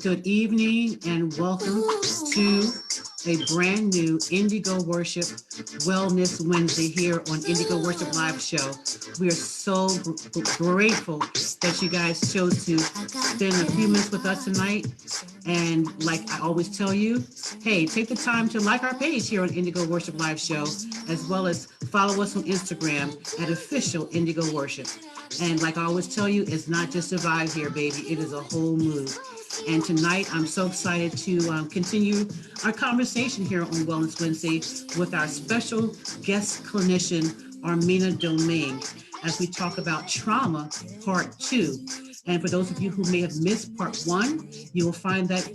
Good evening and welcome to a brand new Indigo Worship Wellness Wednesday here on Indigo Worship Live Show. We are so grateful that you guys chose to spend a few minutes with us tonight. And like I always tell you, hey, take the time to like our page here on Indigo Worship Live Show, as well as follow us on Instagram at Official Indigo Worship. And like I always tell you, it's not just a vibe here, baby. It is a whole mood. And tonight, I'm so excited to continue our conversation here on Wellness Wednesday with our special guest clinician, Armina Domingue, as we talk about trauma, part 2. And for those of you who may have missed part 1, you will find that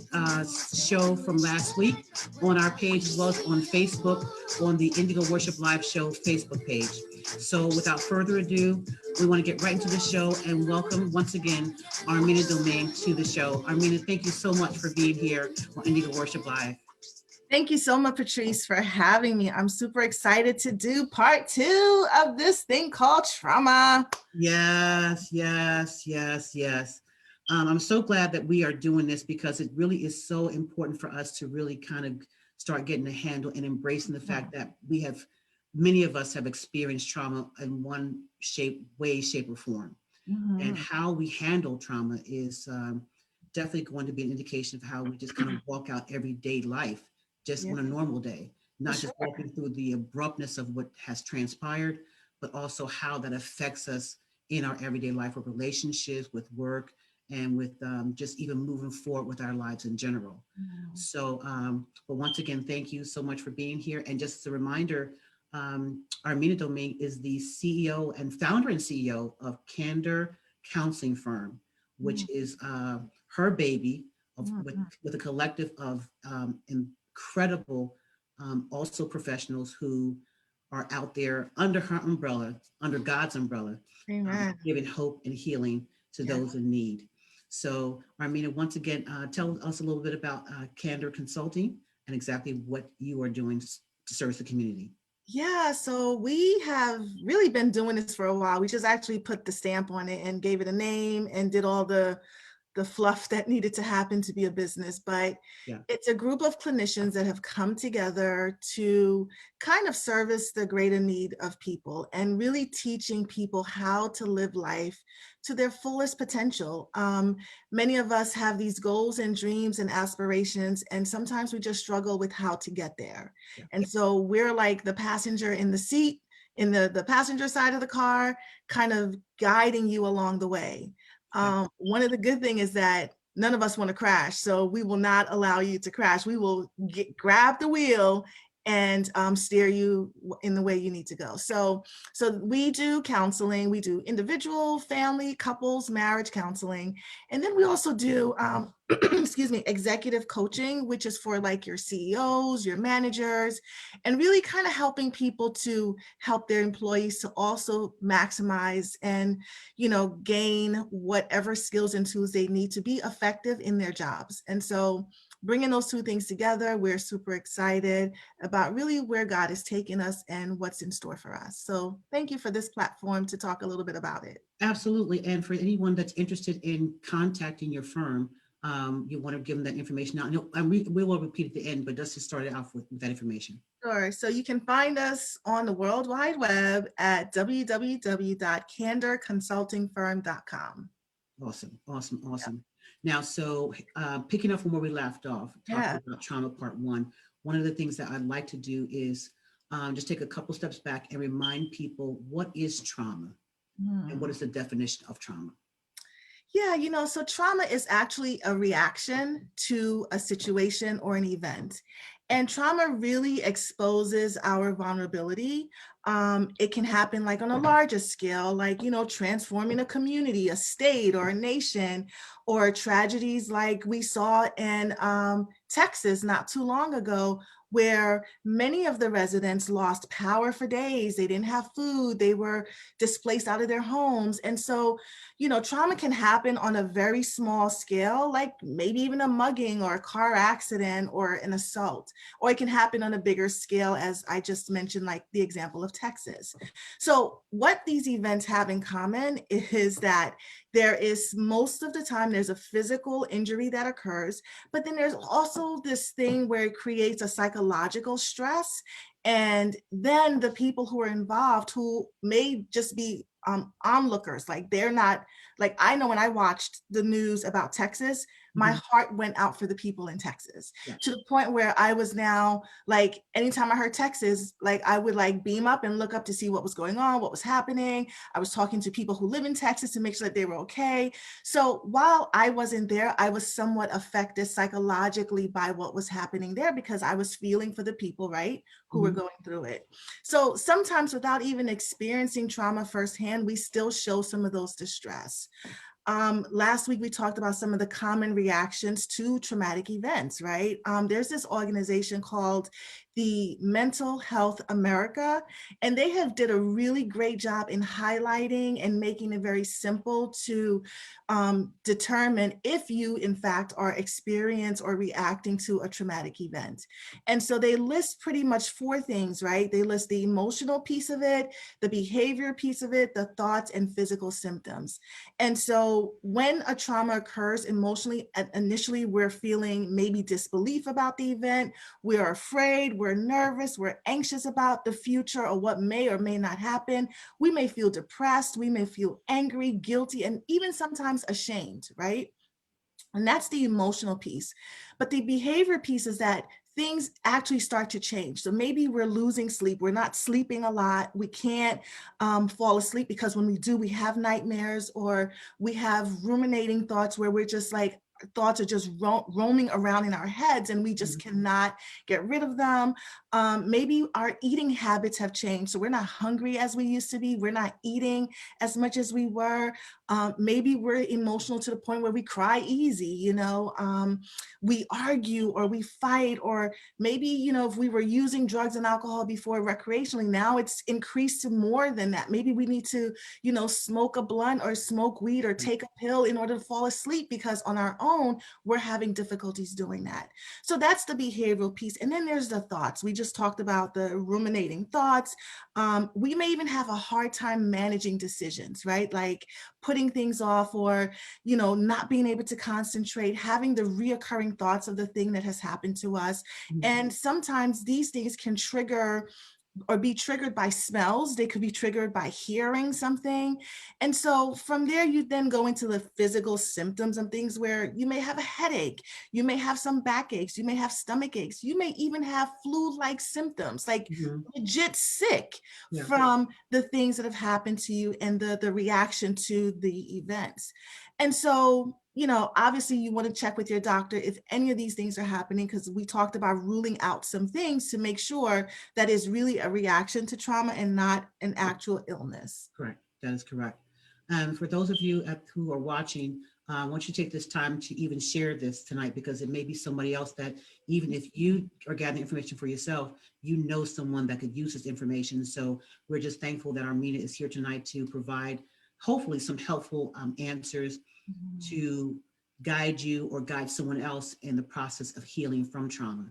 show from last week on our page, as well as on Facebook, on the Indigo Worship Live Show Facebook page. So without further ado, we want to get right into the show and welcome once again Armina Domingue to the show. Armina, thank you so much for being here on Indigo Worship Live. Thank you so much, Patrice, for having me. I'm super excited to do part 2 of this thing called trauma. Yes. I'm so glad that we are doing this because it really is so important for us to really kind of start getting a handle and embracing the fact that many of us have experienced trauma in one way, shape, or form. Mm-hmm. And how we handle trauma is definitely going to be an indication of how we just kind of walk out everyday life, just on a normal day, not just walking through the abruptness of what has transpired, but also how that affects us in our everyday life with relationships, with work, and with just even moving forward with our lives in general. Mm-hmm. So, but once again, thank you so much for being here. And just as a reminder, Armina Domingue is the CEO and founder and CEO of Candor Counseling Firm, which is her baby with a collective of incredible also professionals who are out there under her umbrella, under God's umbrella, giving hope and healing to those in need. So Armina, once again, tell us a little bit about Candor Consulting and exactly what you are doing to service the community. Yeah, so we have really been doing this for a while. We just actually put the stamp on it and gave it a name and did all the fluff that needed to happen to be a business. But it's a group of clinicians that have come together to kind of service the greater need of people and really teaching people how to live life to their fullest potential. Many of us have these goals and dreams and aspirations, and sometimes we just struggle with how to get there. Yeah. And so we're like the passenger in the seat, in the passenger side of the car, kind of guiding you along the way. One of the good things is that none of us want to crash, so we will not allow you to crash. We will grab the wheel and steer you in the way you need to go. So we do counseling. We do individual, family, couples, marriage counseling. And then we also do, executive coaching, which is for like your CEOs, your managers, and really kind of helping people to help their employees to also maximize and, gain whatever skills and tools they need to be effective in their jobs. And so bringing those two things together, we're super excited about really where God is taking us and what's in store for us. So thank you for this platform to talk a little bit about it. Absolutely. And for anyone that's interested in contacting your firm, you want to give them that information now. We will repeat at the end, but let's just start it off with that information. Sure. So you can find us on the World Wide Web at www.candorconsultingfirm.com. Awesome. Yeah. Now, so picking up from where we left off, talking about trauma part 1, one of the things that I'd like to do is just take a couple steps back and remind people what is trauma and what is the definition of trauma? Yeah, so trauma is actually a reaction to a situation or an event. And trauma really exposes our vulnerability. It can happen like on a larger scale, like, transforming a community, a state, or a nation, or tragedies like we saw in Texas not too long ago, where many of the residents lost power for days. They didn't have food. They were displaced out of their homes. And so, trauma can happen on a very small scale, like maybe even a mugging or a car accident or an assault, or it can happen on a bigger scale, as I just mentioned, like the example of Texas. So what these events have in common is that There is, most of the time, there's a physical injury that occurs, but then there's also this thing where it creates a psychological stress. And then the people who are involved, who may just be onlookers, like they're not, like, I know when I watched the news about Texas, my heart went out for the people in Texas, Yeah. to the point where I was now, like, anytime I heard Texas, like, I would like beam up and look up to see what was going on, what was happening. I was talking to people who live in Texas to make sure that they were okay. So while I wasn't there, I was somewhat affected psychologically by what was happening there, because I was feeling for the people, right, who were going through it. So sometimes, without even experiencing trauma firsthand, we still show some of those distress. Last week, we talked about some of the common reactions to traumatic events, right? There's this organization called the Mental Health America, and they have did a really great job in highlighting and making it very simple to determine if you, in fact, are experiencing or reacting to a traumatic event. And so they list pretty much 4 things, right? They list the emotional piece of it, the behavior piece of it, the thoughts, and physical symptoms. And so when a trauma occurs emotionally, initially we're feeling maybe disbelief about the event, we're afraid, we're nervous, we're anxious about the future or what may or may not happen. We may feel depressed, we may feel angry, guilty, and even sometimes ashamed, right? And that's the emotional piece. But the behavior piece is that things actually start to change. So maybe we're losing sleep. We're not sleeping a lot. We can't fall asleep, because when we do, we have nightmares, or we have ruminating thoughts where we're just like, thoughts are just roaming around in our heads and we just cannot get rid of them. Maybe our eating habits have changed. So we're not hungry as we used to be. We're not eating as much as we were. Maybe we're emotional to the point where we cry easy, we argue or we fight, or maybe, if we were using drugs and alcohol before recreationally, now it's increased to more than that. Maybe we need to, smoke a blunt or smoke weed or take a pill in order to fall asleep, because on our own, we're having difficulties doing that. So that's the behavioral piece. And then there's the thoughts. We just talked about the ruminating thoughts. We may even have a hard time managing decisions, right? Like putting things off, or, not being able to concentrate, having the reoccurring thoughts of the thing that has happened to us. And sometimes these things can trigger or be triggered by smells. They could be triggered by hearing something. And so from there, you then go into the physical symptoms and things where you may have a headache, you may have some backaches, you may have stomach aches, you may even have flu-like symptoms, like legit sick from the things that have happened to you and the reaction to the events. And so, obviously you want to check with your doctor if any of these things are happening, because we talked about ruling out some things to make sure that is really a reaction to trauma and not an actual illness. Correct. That is correct. And for those of you who are watching, I want you to take this time to even share this tonight, because it may be somebody else that, even if you are gathering information for yourself, someone that could use this information. So we're just thankful that Armina is here tonight to provide, hopefully, some helpful answers to guide you or guide someone else in the process of healing from trauma.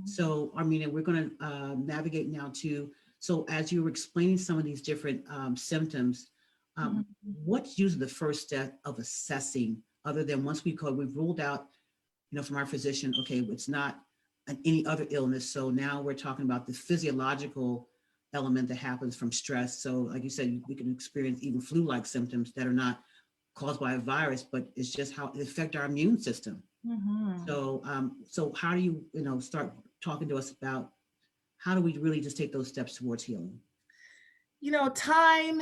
So, Armina, we're going to navigate now to, so as you were explaining some of these different symptoms, what's usually the first step of assessing, other than once we've ruled out, from our physician, okay, it's not any other illness. So now we're talking about the physiological element that happens from stress. So like you said, we can experience even flu-like symptoms that are not caused by a virus, but it's just how it affects our immune system. So, so how do you, start talking to us about how do we really just take those steps towards healing? Time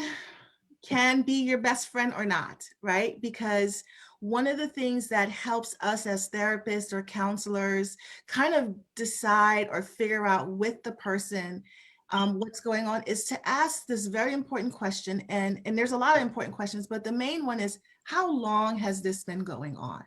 can be your best friend or not, right? Because one of the things that helps us as therapists or counselors kind of decide or figure out with the person what's going on is to ask this very important question. And there's a lot of important questions, but the main one is, how long has this been going on?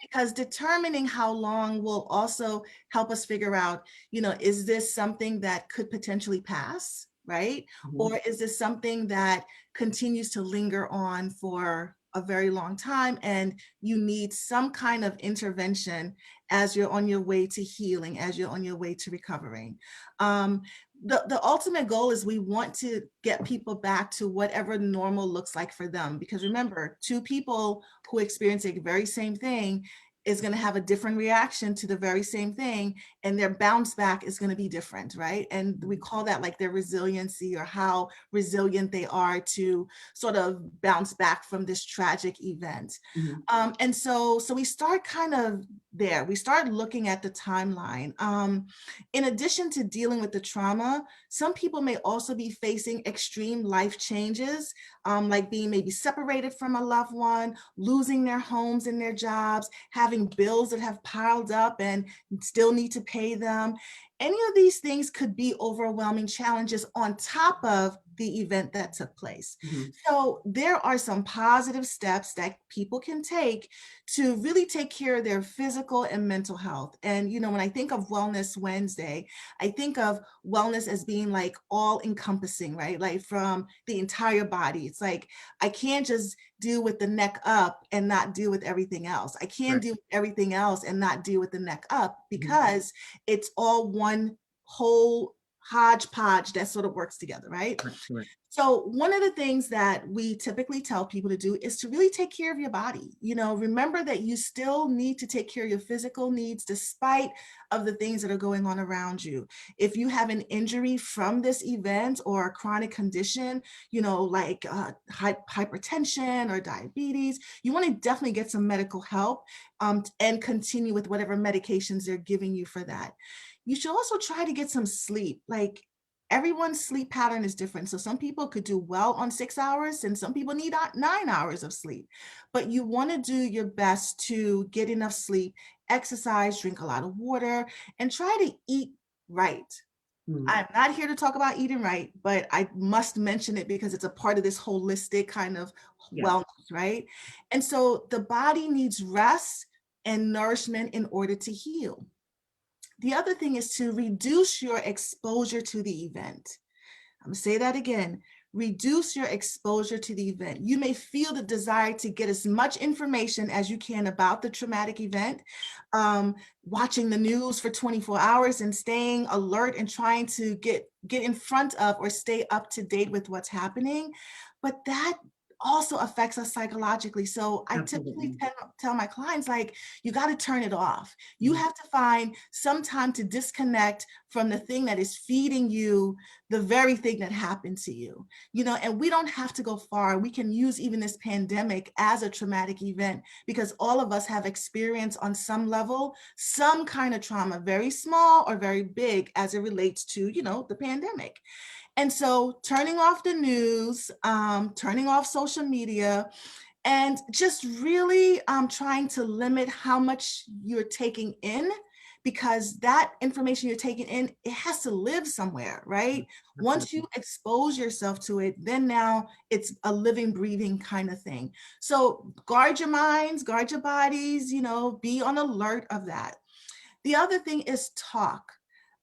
Because determining how long will also help us figure out, is this something that could potentially pass, right? Or is this something that continues to linger on for a very long time and you need some kind of intervention as you're on your way to healing, as you're on your way to recovering? the ultimate goal is we want to get people back to whatever normal looks like for them. Because remember, two people who experience a very same thing is going to have a different reaction to the very same thing, and their bounce back is going to be different, right? And we call that like their resiliency, or how resilient they are to sort of bounce back from this tragic event. And so we start kind of there. We start looking at the timeline. In addition to dealing with the trauma, some people may also be facing extreme life changes, like being maybe separated from a loved one, losing their homes and their jobs, having bills that have piled up and still need to pay them. Any of these things could be overwhelming challenges on top of the event that took place. So there are some positive steps that people can take to really take care of their physical and mental health. And, you know, when I think of Wellness Wednesday, I think of wellness as being like all encompassing, right? Like from the entire body. It's like, I can't just deal with the neck up and not deal with everything else. I can't deal with everything else and not deal with the neck up, because it's all one whole hodgepodge that sort of works together, right? So one of the things that we typically tell people to do is to really take care of your body. You know, remember that you still need to take care of your physical needs despite of the things that are going on around you. If you have an injury from this event or a chronic condition, you know, like hypertension or diabetes, you want to definitely get some medical help, and continue with whatever medications they're giving you for that. You should also try to get some sleep. Like, everyone's sleep pattern is different. So some people could do well on 6 hours and some people need 9 hours of sleep. But you want to do your best to get enough sleep, exercise, drink a lot of water, and try to eat right. I'm not here to talk about eating right, but I must mention it because it's a part of this holistic kind of wellness, right? And so the body needs rest and nourishment in order to heal. The other thing is to reduce your exposure to the event. I'm gonna say that again. Reduce your exposure to the event. You may feel the desire to get as much information as you can about the traumatic event, watching the news for 24 hours and staying alert and trying to get in front of or stay up to date with what's happening. But that also affects us psychologically. So I typically tell my clients, like, you got to turn it off. You have to find some time to disconnect from the thing that is feeding you the very thing that happened to you. You know, and we don't have to go far. We can use even this pandemic as a traumatic event, because all of us have experienced on some level some kind of trauma, very small or very big, as it relates to, you know, the pandemic. And so turning off the news, turning off social media, and just really trying to limit how much you're taking in, because that information you're taking in, it has to live somewhere, right? Once you expose yourself to it, then now it's a living, breathing kind of thing. So guard your minds, guard your bodies, you know, be on alert of that. The other thing is talk.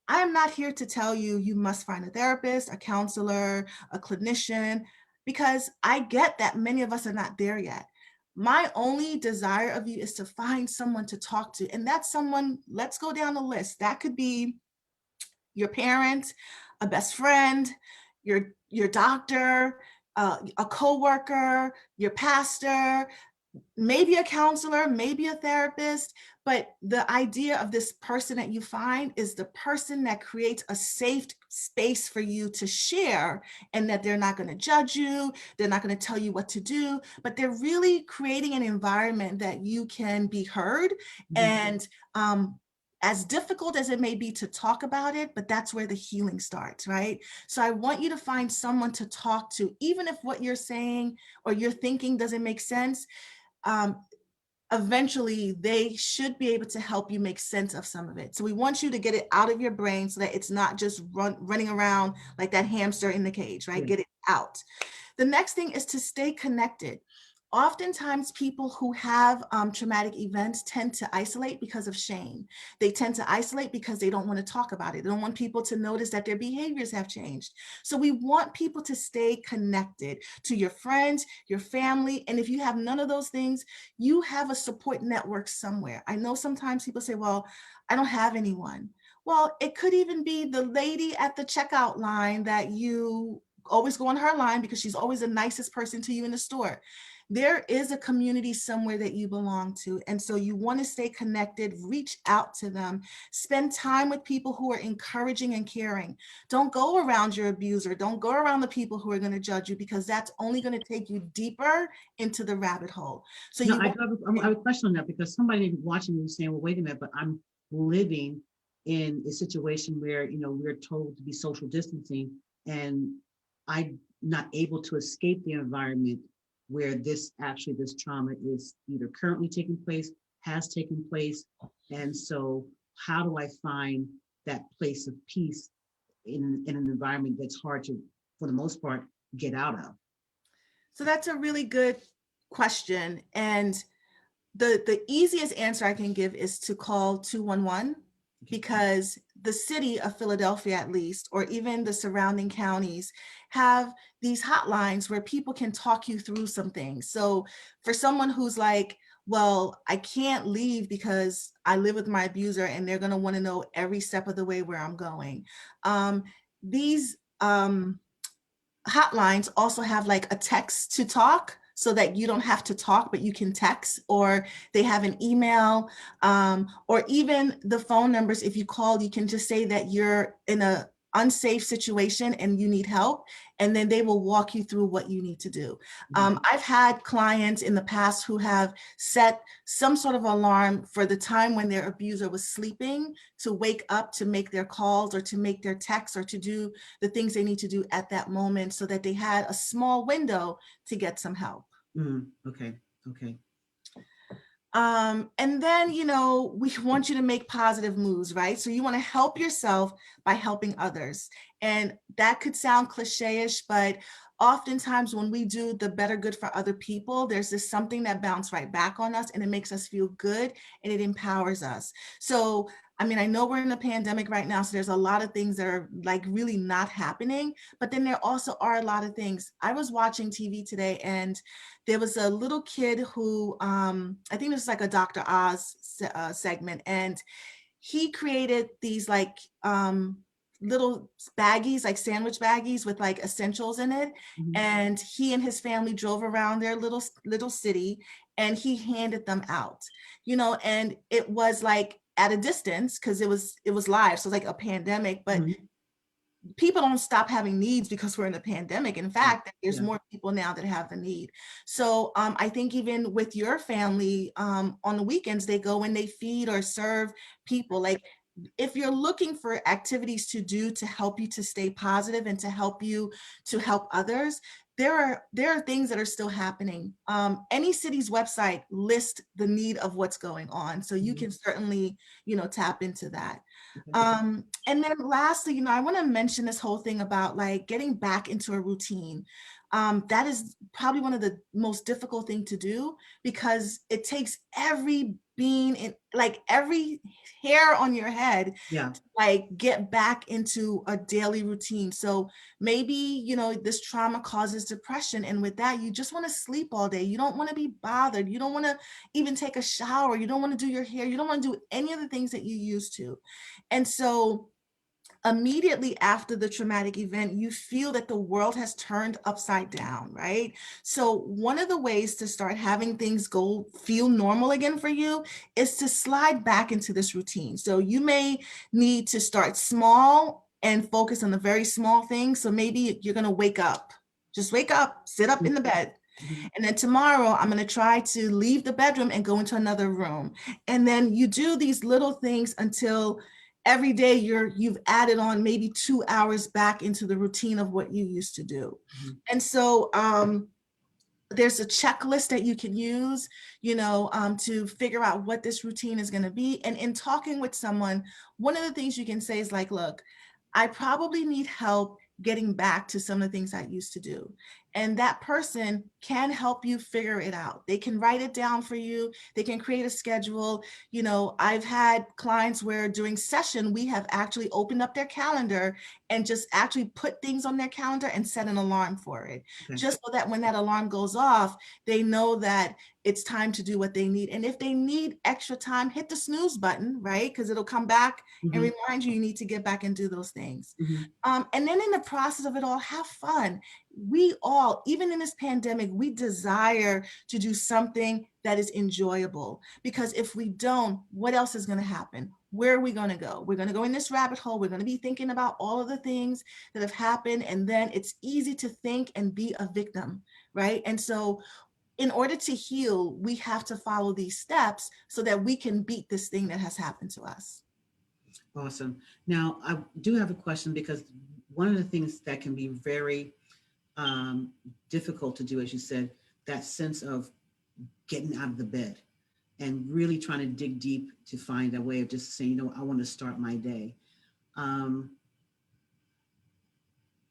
I am not here to tell you you must find a therapist, a counselor, a clinician, because I get that many of us are not there yet. My only desire of you is to find someone to talk to. And that's someone, let's go down the list. That could be your parent, a best friend, your doctor, a coworker, your pastor, maybe a counselor, maybe a therapist. But the idea of this person that you find is the person that creates a safe space for you to share, and that they're not going to judge you, they're not going to tell you what to do, but they're really creating an environment that you can be heard. And as difficult as it may be to talk about it, but that's where the healing starts, right? So I want you to find someone to talk to, even if what you're saying or you're thinking doesn't make sense. Eventually they should be able to help you make sense of some of it. So we want you to get it out of your brain so that it's not just running around like that hamster in the cage, right? Get it out. The next thing is to stay connected. Oftentimes people who have traumatic events tend to isolate because of shame. They tend to isolate because they don't want to talk about it. They don't want people to notice that their behaviors have changed. So we want people to stay connected to your friends, your family. And if you have none of those things, you have a support network somewhere. I know sometimes people say, well, I don't have anyone. Well, it could even be the lady at the checkout line that you always go on her line because she's always the nicest person to you in the store. There is a community somewhere that you belong to. And so you want to stay connected, reach out to them, spend time with people who are encouraging and caring. Don't go around your abuser. Don't go around the people who are going to judge you, because that's only going to take you deeper into the rabbit hole. So No, you I want have a question on that, because somebody watching me saying, well, wait a minute, but I'm living in a situation where, we're told to be social distancing, and I'm not able to escape the environment where this trauma is either currently taking place, has taken place. And so how do I find that place of peace in an environment that's hard to, for the most part, get out of? So that's a really good question. And the easiest answer I can give is to call 211, because the city of Philadelphia, at least, or even the surrounding counties, have these hotlines where people can talk you through some things. So for someone who's like, well, I can't leave because I live with my abuser and they're going to want to know every step of the way where I'm going. These hotlines also have like a text to talk, so that you don't have to talk, but you can text, or they have an email, or even the phone numbers. If you call, you can just say that you're in a unsafe situation and you need help, and then they will walk you through what you need to do. I've had clients in the past who have set some sort of alarm for the time when their abuser was sleeping to wake up, to make their calls or to make their texts or to do the things they need to do at that moment, so that they had a small window to get some help. Okay. And then, we want you to make positive moves, right? So you want to help yourself by helping others. And that could sound cliche-ish, but oftentimes when we do the better good for other people, there's this something that bounces right back on us, and it makes us feel good and it empowers us. So, I mean, I know we're in a pandemic right now, so there's a lot of things that are like really not happening, but then there also are a lot of things. I was watching TV today, and there was a little kid who, I think this was like a Dr. Oz segment, and he created these like little baggies, like sandwich baggies with like essentials in it. And he and his family drove around their little city, and he handed them out, and it was like at a distance because it was live. So it's like a pandemic, but people don't stop having needs because we're in a pandemic. In fact, there's more people now that have the need. So I think even with your family, on the weekends, they go and they feed or serve people. Like, if you're looking for activities to do to help you to stay positive and to help you to help others, there are things that are still happening. Any city's website lists the need of what's going on. So you can certainly, tap into that. And then lastly, I want to mention this whole thing about like getting back into a routine. That is probably one of the most difficult thing to do, because it takes every being in, like every hair on your head, to like get back into a daily routine. So maybe, this trauma causes depression, and with that, you just want to sleep all day. You don't want to be bothered. You don't want to even take a shower. You don't want to do your hair. You don't want to do any of the things that you used to. And so immediately after the traumatic event, you feel that the world has turned upside down, right? So one of the ways to start having things feel normal again for you is to slide back into this routine. So you may need to start small and focus on the very small things. So maybe you're going to wake up, just wake up, sit up in the bed. And then tomorrow I'm going to try to leave the bedroom and go into another room. And then you do these little things until every day you've added on maybe 2 hours back into the routine of what you used to do. And so there's a checklist that you can use, to figure out what this routine is going to be. And in talking with someone, one of the things you can say is like, look, I probably need help getting back to some of the things I used to do. and that person can help you figure it out. They can write it down for you. They can create a schedule. You know, I've had clients where during session, we have actually opened up their calendar and just actually put things on their calendar and set an alarm for it. Okay. Just so that when that alarm goes off, they know that it's time to do what they need. And if they need extra time, hit the snooze button, right? Because it'll come back and remind you need to get back and do those things. And then in the process of it all, have fun. We all, even in this pandemic, we desire to do something that is enjoyable, because if we don't, what else is going to happen? Where are we going to go? We're going to go in this rabbit hole. We're going to be thinking about all of the things that have happened. And then it's easy to think and be a victim, right? And so in order to heal, we have to follow these steps so that we can beat this thing that has happened to us. Awesome. Now, I do have a question, because one of the things that can be very difficult to do, as you said, that sense of getting out of the bed and really trying to dig deep to find a way of just saying, you know, I want to start my day.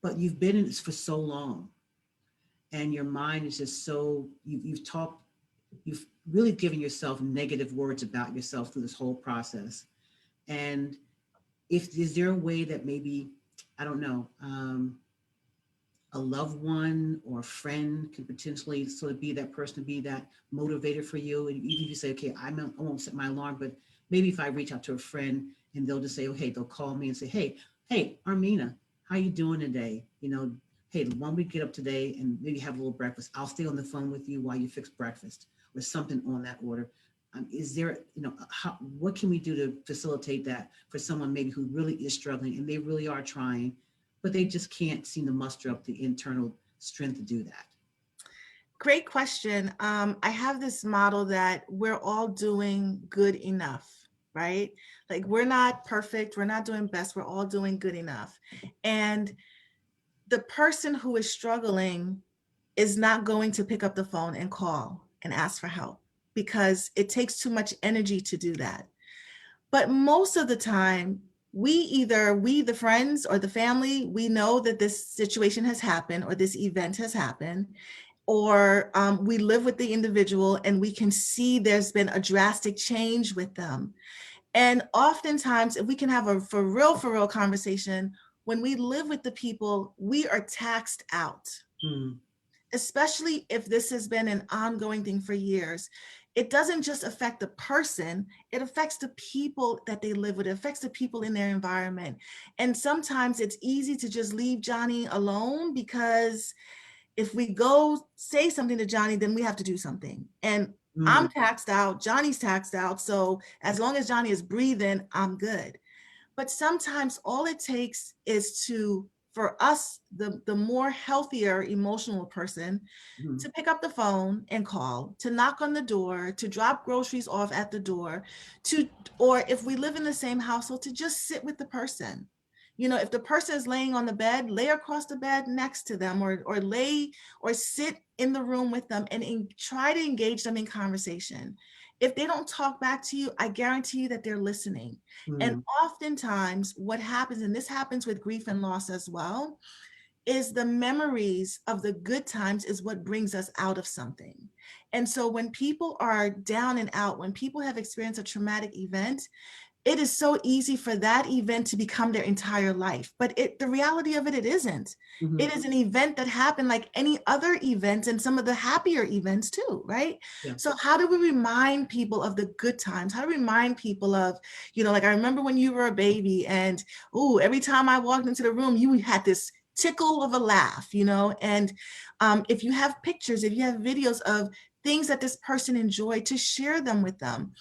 But you've been in this for so long, and your mind is just so, you've really given yourself negative words about yourself through this whole process. And is there a way that maybe, I don't know, a loved one or a friend can potentially sort of be that person, to be that motivator for you? And even if you say, okay, I won't set my alarm, but maybe if I reach out to a friend and they'll just say, okay, they'll call me and say, hey, Armina, how you doing today? You know, hey, why don't we get up today and maybe have a little breakfast? I'll stay on the phone with you while you fix breakfast, or something on that order. Is there, you know, what can we do to facilitate that for someone maybe who really is struggling and they really are trying, but they just can't seem to muster up the internal strength to do that? Great question. I have this model that we're all doing good enough, right? Like, we're not perfect. We're not doing best. We're all doing good enough. And the person who is struggling is not going to pick up the phone and call and ask for help, because it takes too much energy to do that. But most of the time, we, the friends or the family, we know that this situation has happened or this event has happened, or we live with the individual and we can see there's been a drastic change with them. And oftentimes, if we can have a for real conversation, when we live with the people, we are taxed out. Especially if this has been an ongoing thing for years. It doesn't just affect the person, it affects the people that they live with, it affects the people in their environment. And sometimes it's easy to just leave Johnny alone, because if we go say something to Johnny, then we have to do something. And I'm taxed out, Johnny's taxed out. So as long as Johnny is breathing, I'm good. But sometimes all it takes is for us, the more healthier emotional person, to pick up the phone and call, to knock on the door, to drop groceries off at the door, or if we live in the same household, to just sit with the person. You know, if the person is laying on the bed, lay across the bed next to them, or sit in the room with them and try to engage them in conversation. If they don't talk back to you, I guarantee you that they're listening. And oftentimes what happens, and this happens with grief and loss as well, is the memories of the good times is what brings us out of something. And so when people are down and out, when people have experienced a traumatic event, it is so easy for that event to become their entire life. But the reality of it, it isn't. It is an event that happened like any other event, and some of the happier events too, right? Yeah. So how do we remind people of the good times? How do we remind people of, you know, like, I remember when you were a baby and, every time I walked into the room, you had this tickle of a laugh, you know? And if you have pictures, if you have videos of things that this person enjoyed, to share them with them.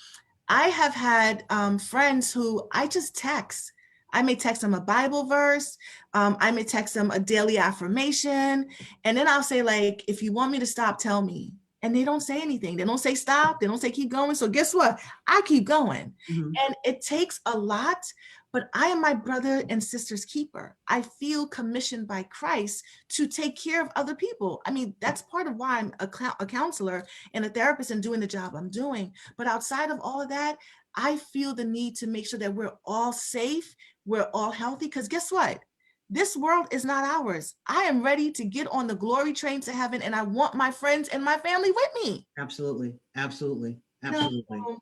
I have had friends who I just text. I may text them a Bible verse. I may text them a daily affirmation. And then I'll say, like, if you want me to stop, tell me. And they don't say anything. They don't say stop. They don't say keep going. So guess what? I keep going. And it takes a lot, but I am my brother and sister's keeper. I feel commissioned by Christ to take care of other people. I mean, that's part of why I'm a counselor and a therapist and doing the job I'm doing. But outside of all of that, I feel the need to make sure that we're all safe, we're all healthy, because guess what? this world is not ours. I am ready to get on the glory train to heaven, and I want my friends and my family with me. Absolutely. Absolutely. You know, Absolutely.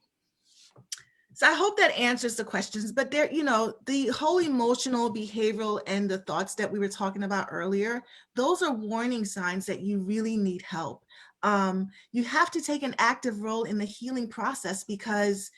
so I hope that answers the questions, but there, the whole emotional, behavioral, and the thoughts that we were talking about earlier, those are warning signs that you really need help. You have to take an active role in the healing process, because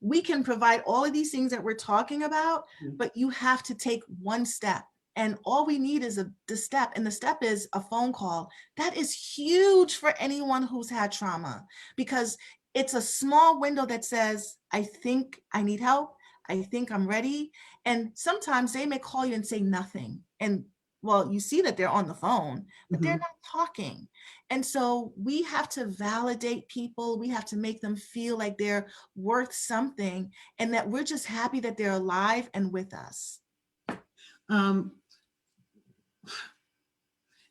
we can provide all of these things that we're talking about, but you have to take one step. And all we need is the step, and the step is a phone call. That is huge for anyone who's had trauma, because it's a small window that says, I think I need help. I think I'm ready. And sometimes they may call you and say nothing. And well, you see that they're on the phone, but they're not talking. And so we have to validate people. We have to make them feel like they're worth something, and that we're just happy that they're alive and with us.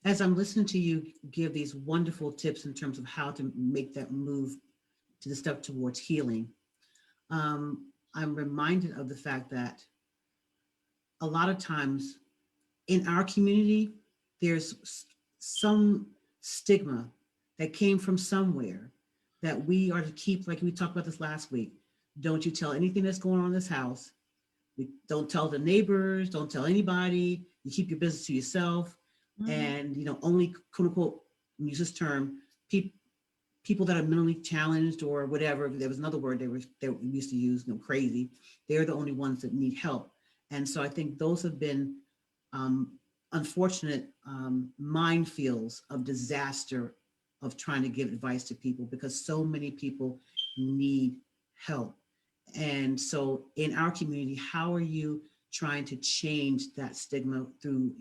As I'm listening to you give these wonderful tips in terms of how to make that move to the step towards healing, I'm reminded of the fact that a lot of times in our community, there's some stigma that came from somewhere that we are to keep, like we talked about this last week. Don't you tell anything that's going on in this house. Don't tell the neighbors, don't tell anybody. You keep your business to yourself. And, only quote unquote, use this term, people that are mentally challenged or whatever, there was another word they used to use, crazy. They're the only ones that need help. And so I think those have been unfortunate minefields of disaster of trying to give advice to people, because so many people need help. And so in our community, how are you trying to change that stigma through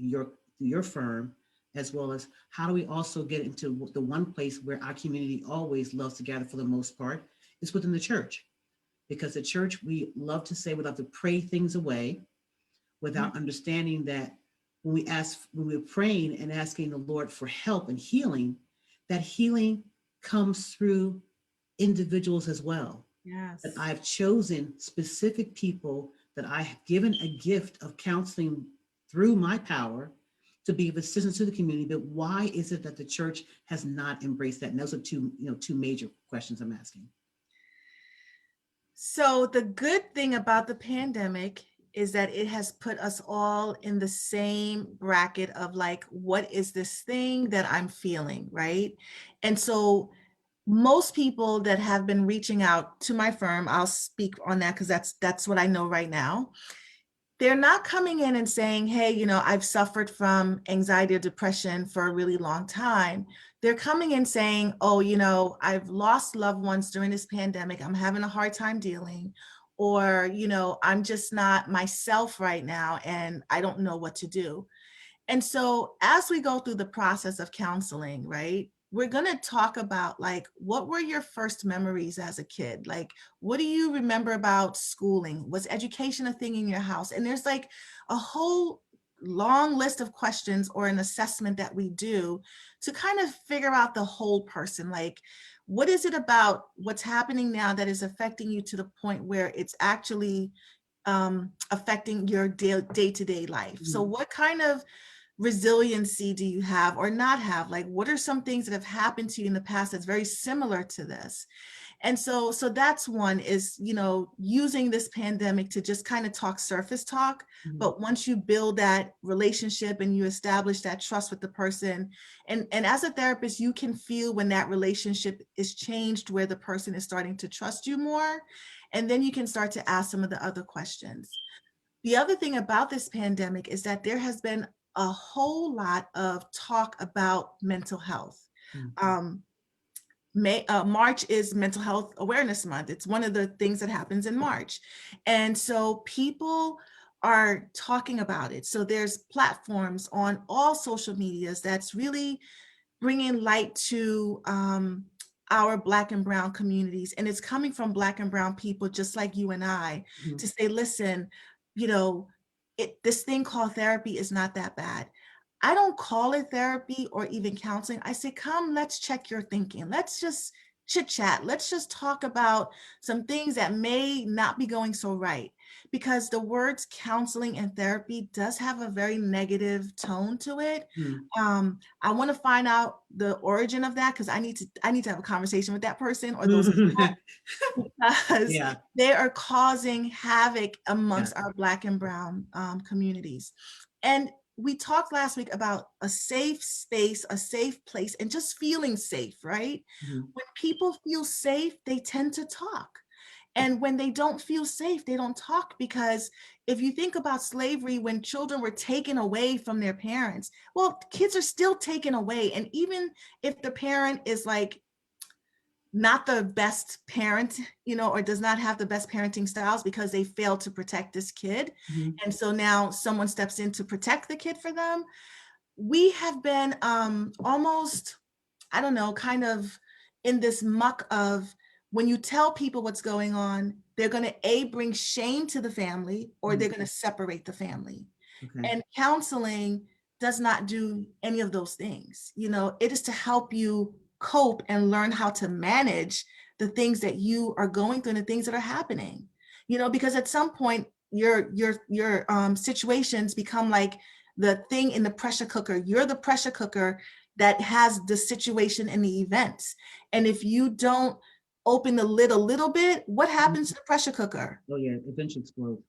your firm, as well as how do we also get into the one place where our community always loves to gather for the most part is within the church? Because the church, we love to say, we love to pray things away without understanding that when we're praying and asking the Lord for help and healing, that healing comes through individuals as well. Yes. That I've chosen specific people that I have given a gift of counseling through my power to be of assistance to the community. But why is it that the church has not embraced that? And those are two major questions I'm asking. So the good thing about the pandemic is that it has put us all in the same bracket of like, what is this thing that I'm feeling, right? And so most people that have been reaching out to my firm, I'll speak on that because that's what I know right now. They're not coming in and saying, hey, I've suffered from anxiety or depression for a really long time. They're coming in saying, oh, I've lost loved ones during this pandemic. I'm having a hard time dealing. Or, I'm just not myself right now and I don't know what to do. And so as we go through the process of counseling, right, we're going to talk about like, what were your first memories as a kid? Like, what do you remember about schooling? Was education a thing in your house? And there's like a whole long list of questions or an assessment that we do to kind of figure out the whole person. Like, what is it about what's happening now that is affecting you to the point where it's actually affecting your day-to-day life? So what kind of resiliency do you have or not have? Like, what are some things that have happened to you in the past that's very similar to this? And so that's one is, using this pandemic to just kind of talk surface talk. But once you build that relationship and you establish that trust with the person, and as a therapist, you can feel when that relationship is changed, where the person is starting to trust you more. And then you can start to ask some of the other questions. The other thing about this pandemic is that there has been a whole lot of talk about mental health. March is Mental Health Awareness Month. It's one of the things that happens in March. And so people are talking about it. So there's platforms on all social medias that's really bringing light to our Black and Brown communities. And it's coming from Black and Brown people just like you and I to say, listen, this thing called therapy is not that bad. I don't call it therapy or even counseling. I say, come, let's check your thinking. Let's just chit chat. Let's just talk about some things that may not be going so right, because the words counseling and therapy does have a very negative tone to it. I want to find out the origin of that, because I need to have a conversation with that person or those people, because Yeah, they are causing havoc yeah. amongst our Black and Brown communities. And we talked last week about a safe space, a safe place, and just feeling safe, right? Mhm. When people feel safe, they tend to talk. And when they don't feel safe, they don't talk, because if you think about slavery, when children were taken away from their parents, well, kids are still taken away. And even if the parent is like not the best parent, or does not have the best parenting styles because they failed to protect this kid, Mhm. and so now someone steps in to protect the kid for them, we have been almost, I don't know, kind of in this muck of, when you tell people what's going on, they're going to bring shame to the family, or they're Mhm. going to separate the family. Okay. And counseling does not do any of those things. It is to help you cope and learn how to manage the things that you are going through and the things that are happening. Because at some point your situations become like the thing in the pressure cooker. You're the pressure cooker that has the situation and the events. And if you don't open the lid a little bit, what happens Mhm. to the pressure cooker? Oh yeah, eventually explode.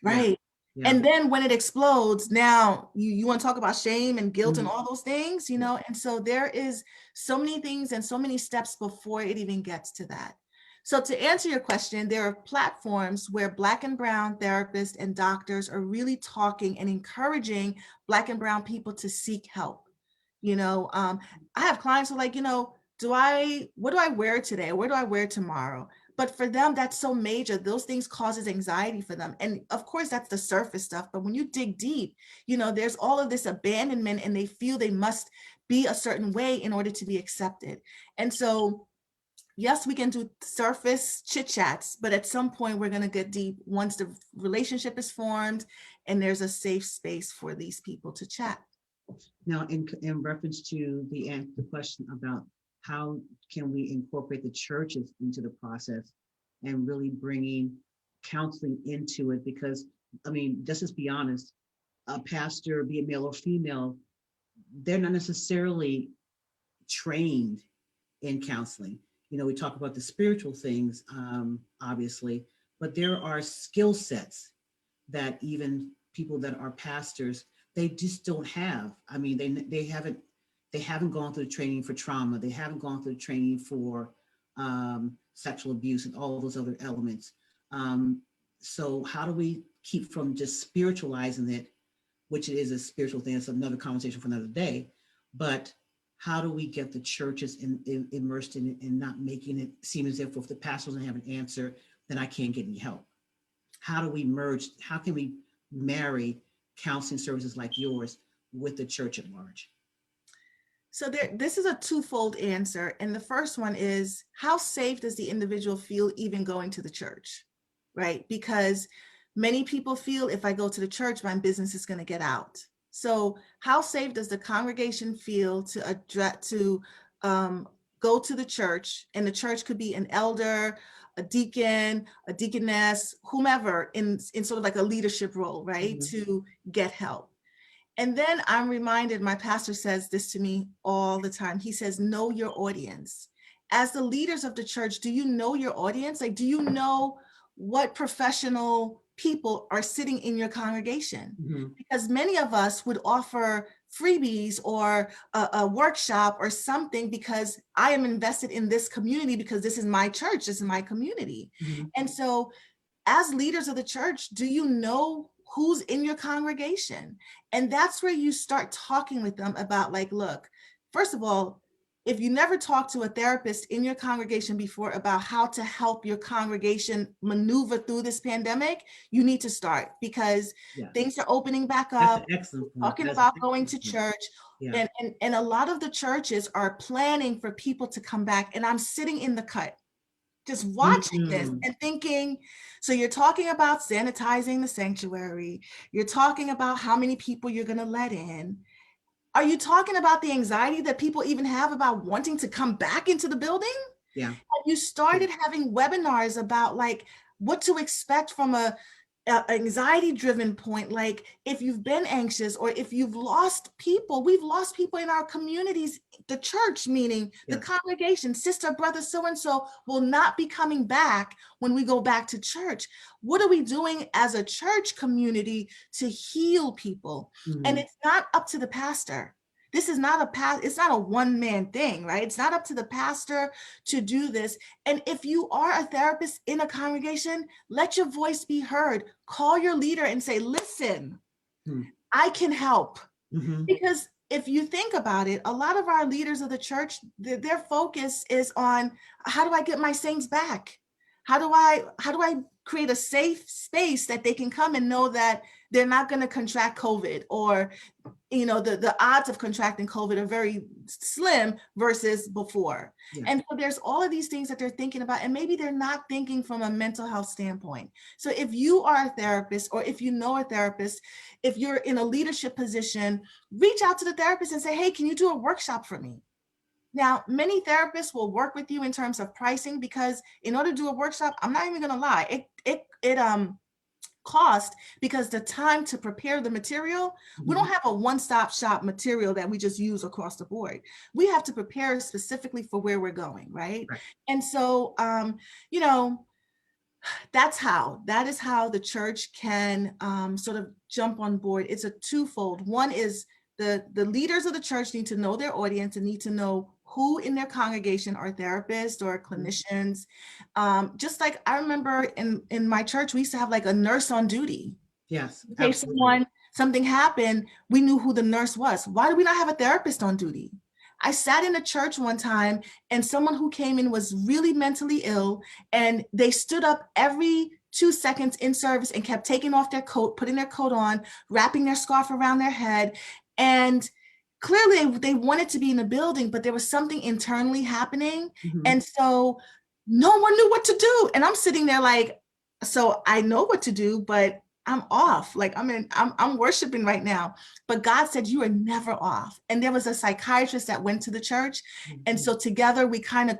Yeah, Right. yeah. And then when it explodes, now you want to talk about shame and guilt and Mhm. all those things, Yeah. and so there is so many things and so many steps before it even gets to that. So to answer your question, there are platforms where Black and Brown therapists and doctors are really talking and encouraging Black and Brown people to seek help. I have clients who are like, what do I wear today? Where do I wear tomorrow? But for them, that's so major. Those things causes anxiety for them. And of course, that's the surface stuff. But when you dig deep, there's all of this abandonment, and they feel they must be a certain way in order to be accepted. And so, yes, we can do surface chit chats, but at some point we're going to get deep once the relationship is formed and there's a safe space for these people to chat. Now, in reference to the question about how can we incorporate the churches into the process and really bringing counseling into it, because I mean, just be honest, a pastor, be it male or female, they're not necessarily trained in counseling. We talk about the spiritual things, obviously, but there are skill sets that even people that are pastors, they just don't have. I mean, they haven't gone through the training for trauma. They haven't gone through the training for sexual abuse and all those other elements. So how do we keep from just spiritualizing it, which it is a spiritual thing? It's another conversation for another day. But how do we get the churches immersed in it and not making it seem as if the pastor doesn't have an answer, then I can't get any help? How do we merge? How can we marry counseling services like yours with the church at large? So this is a twofold answer. And the first one is, how safe does the individual feel even going to the church, right? Because many people feel, if I go to the church, my business is going to get out. So how safe does the congregation feel to go to the church? And the church could be an elder, a deacon, a deaconess, whomever in sort of like a leadership role, right? Mhm. To get help. And then I'm reminded, my pastor says this to me all the time. He says, know your audience. As the leaders of the church, do you know your audience? Like, do you know what professional people are sitting in your congregation? Mhm. Because many of us would offer freebies or a workshop or something because I am invested in this community, because this is my church, this is my community. Mhm. And so as leaders of the church, do you know who's in your congregation? And that's where you start talking with them about, like, look, first of all, if you never talked to a therapist in your congregation before about how to help your congregation maneuver through this pandemic, you need to start, because Yes, things are opening back that's up. an excellent point. Talking That's an about going to excellent point. church, Yeah. and a lot of the churches are planning for people to come back. And I'm sitting in the cut just watching this Mhm. and thinking, so you're talking about sanitizing the sanctuary, you're talking about how many people you're going to let in. Are you talking about the anxiety that people even have about wanting to come back into the building? Yeah. Have you started having webinars about like what to expect from a anxiety driven point? Like if you've been anxious or if you've lost people, we've lost people in our communities, the church, meaning the congregation, sister, brother, so-and-so will not be coming back when we go back to church. What are we doing as a church community to heal people? And it's not up to the pastor. This is not it's not a one-man thing, right? It's not up to the pastor to do this. And if you are a therapist in a congregation, let your voice be heard. Call your leader and say, listen, I can help. Because if you think about it, a lot of our leaders of the church, their focus is on how do I get my saints back? How do I create a safe space that they can come and know that they're not going to contract COVID, or the odds of contracting COVID are very slim versus before. Yeah. And so there's all of these things that they're thinking about, and maybe they're not thinking from a mental health standpoint. So if you are a therapist, or if you know a therapist, if you're in a leadership position, reach out to the therapist and say, hey, can you do a workshop for me? Now, many therapists will work with you in terms of pricing, because in order to do a workshop, I'm not even going to lie, it cost, because the time to prepare the material, we don't have a one-stop shop material that we just use across the board. We have to prepare specifically for where we're going, right? And so, that is how the church can sort of jump on board. It's a twofold. One is the leaders of the church need to know their audience and need to know who in their congregation are therapists or clinicians. Just like I remember in my church, we used to have like a nurse on duty. Yes. In case something happened, we knew who the nurse was. Why do we not have a therapist on duty? I sat in a church one time and someone who came in was really mentally ill, and they stood up every 2 seconds in service and kept taking off their coat, putting their coat on, wrapping their scarf around their head. And clearly they wanted to be in the building, but there was something internally happening. And so no one knew what to do. And I'm sitting there like, so I know what to do, but I'm off. Like I'm worshiping right now. But God said, you are never off. And there was a psychiatrist that went to the church. And so together we kind of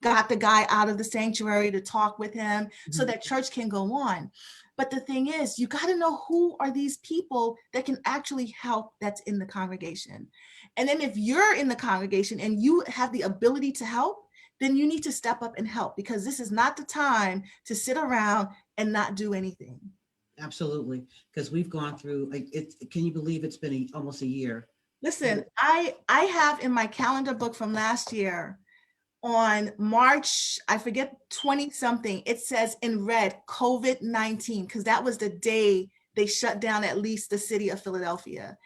got the guy out of the sanctuary to talk with him so that church can go on. But the thing is, you got to know who are these people that can actually help that's in the congregation. And then if you're in the congregation and you have the ability to help, then you need to step up and help, because this is not the time to sit around and not do anything. Absolutely. Because we've gone through, can you believe it's been almost a year? Listen, I have in my calendar book from last year, on March, I forget 20 something, it says in red, COVID-19, because that was the day they shut down at least the city of Philadelphia.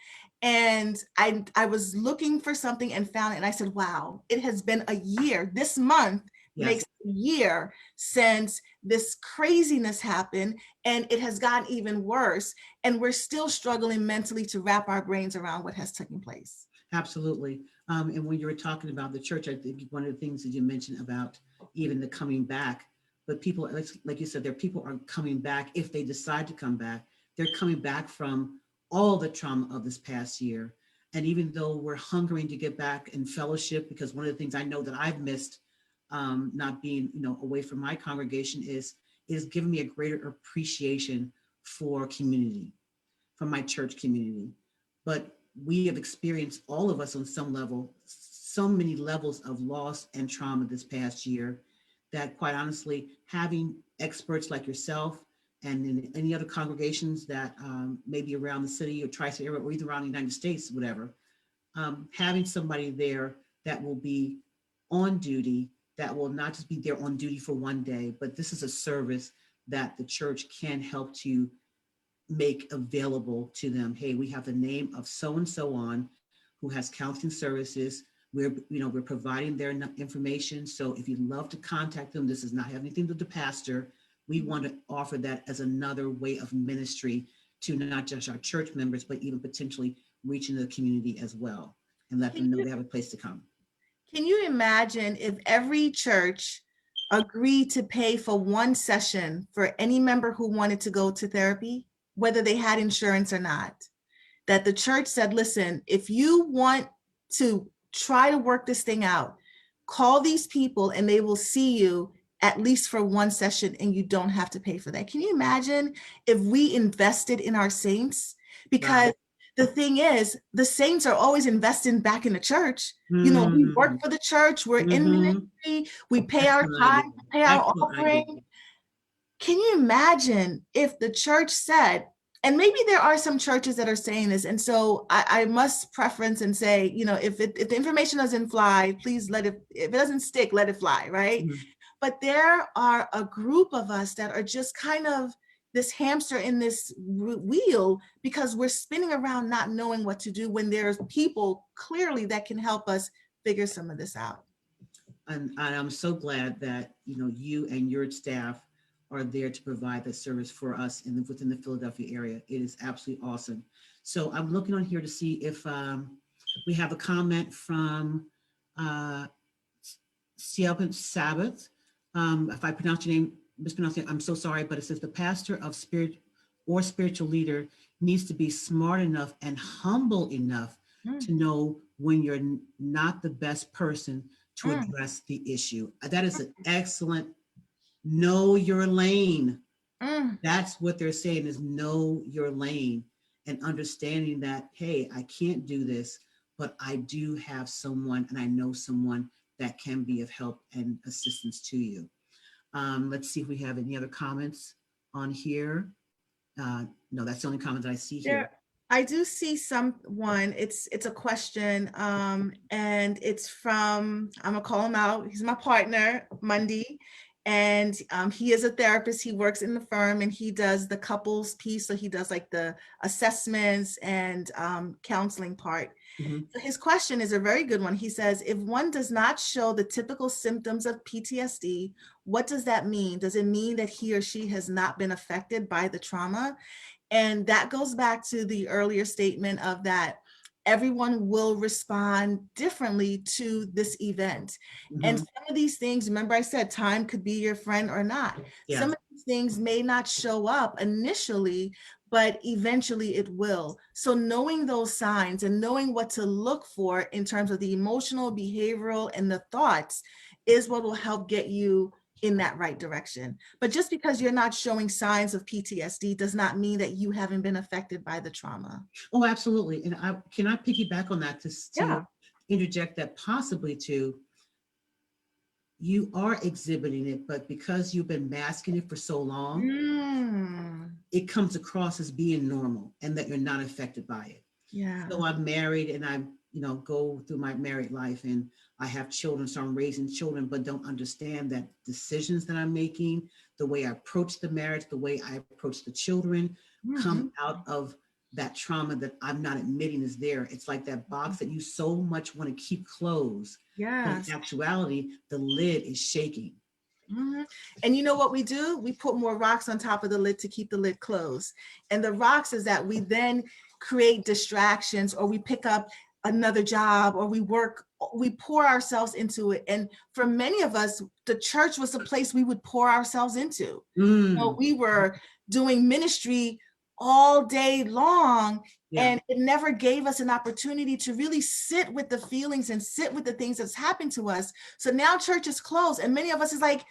And I was looking for something and found it. And I said, wow, it has been a year. This month makes a year since this craziness happened, and it has gotten even worse. And we're still struggling mentally to wrap our brains around what has taken place. Absolutely. And when you were talking about the church, I think one of the things that you mentioned about even the coming back, but people, like you said, there people are coming back. If they decide to come back, they're coming back from all the trauma of this past year. And even though we're hungering to get back in fellowship, because one of the things I know that I've missed, not being, away from my congregation, is giving me a greater appreciation for community, from my church community. But we have experienced, all of us on some level, so many levels of loss and trauma this past year, that quite honestly, having experts like yourself and in any other congregations that maybe around the city or tri-state area or either around the United States, whatever, having somebody there that will be on duty, that will not just be there on duty for one day, but this is a service that the church can help to make available to them. Hey, we have the name of so-and-so on who has counseling services. We're providing their information. So if you'd love to contact them, this does not have anything to do with the pastor. We want to offer that as another way of ministry to not just our church members, but even potentially reaching the community as well, and let them know they have a place to come. Can you imagine if every church agreed to pay for one session for any member who wanted to go to therapy, whether they had insurance or not? That the church said, listen, if you want to try to work this thing out, call these people and they will see you at least for one session, and you don't have to pay for that. Can you imagine if we invested in our saints? Because Wow. the thing is, the saints are always investing back in the church. You know, we work for the church, we're in ministry, we pay our Excellent idea. tithe, we pay our Excellent idea. offering. Can you imagine if the church said, and maybe there are some churches that are saying this, and so I must preference and say, you know, if the information doesn't fly, please let it, if it doesn't stick, let it fly, right? But there are a group of us that are just kind of this hamster in this wheel, because we're spinning around not knowing what to do when there's people clearly that can help us figure some of this out. And I'm so glad that, you know, you and your staff are there to provide that service for us within the Philadelphia area. It is absolutely awesome. So I'm looking on here to see if we have a comment from Siobhan Sabbath. If I pronounce your name, mispronounce it, I'm so sorry, but it says the pastor of spirit or spiritual leader needs to be smart enough and humble enough to know when you're not the best person to address the issue. That is an excellent, know your lane. That's what they're saying, is know your lane, and understanding that, hey, I can't do this, but I do have someone, and I know someone that can be of help and assistance to you. Let's see if we have any other comments on here. No, that's the only comment that I see here. I do see someone, it's a question, and it's from, I'm gonna call him out. He's my partner, Mundy, and he is a therapist. He works in the firm and he does the couples piece. So he does like the assessments and counseling part. So his question is a very good one. He says, if one does not show the typical symptoms of PTSD, what does that mean? Does it mean that he or she has not been affected by the trauma? And that goes back to the earlier statement of that everyone will respond differently to this event. And some of these things, remember I said time could be your friend or not. Some of these things may not show up initially, but eventually it will. So knowing those signs and knowing what to look for in terms of the emotional, behavioral, and the thoughts is what will help get you in that right direction. But just because you're not showing signs of PTSD does not mean that you haven't been affected by the trauma. Oh, absolutely. And I piggyback on that to interject that possibly too, you are exhibiting it, but because you've been masking it for so long, it comes across as being normal and that you're not affected by it. So I'm married and I, you know, go through my married life and I have children, so I'm raising children, but don't understand that decisions that I'm making, the way I approach the marriage, the way I approach the children, come out of that trauma that I'm not admitting is there. It's like that box that you so much want to keep closed. But in actuality, the lid is shaking. And you know what we do? We put more rocks on top of the lid to keep the lid closed. And the rocks is that we then create distractions, or we pick up another job, or we pour ourselves into it. And for many of us, the church was the place we would pour ourselves into. You know, we were doing ministry all day long, and it never gave us an opportunity to really sit with the feelings and sit with the things that's happened to us. So now church is closed, and many of us is like,